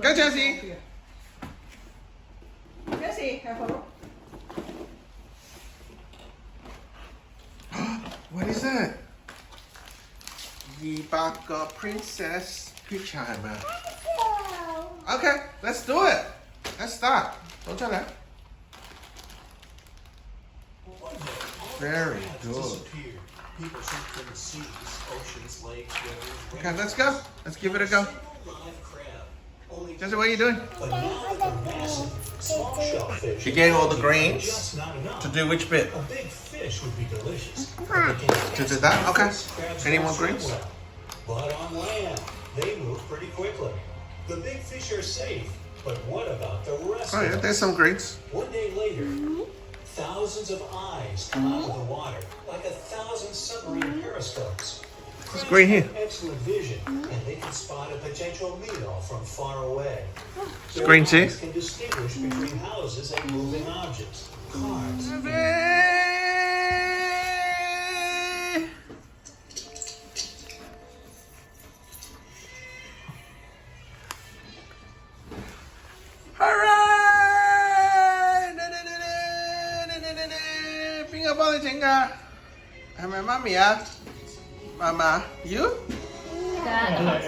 Go, Jazzy. Jazzy, have a look. What is that? The Princess Jigsaw Puzzle. Okay, let's do it. Let's start. Don't try that. Very good. People shoot from the seas, oceans, lakes, rivers. Okay, let's go. Let's give it a go. Jesse, what are you doing? You're getting all the grains to do which bit? A big fish would be delicious. To do that? Okay. Any more greens? But on land, they move pretty quickly. The big fish are safe, but what about the rest Oh of yeah, them? there's some greens. One day later, thousands of eyes come out of the water, like 1,000 submarine periscopes. It's green here. Excellent vision, and they can spot a potential meal from far away. It's green too. Eyes can distinguish between houses and moving objects, cars. Hooray! Finger ball finger. Am I mommy? Mama, you? Dad.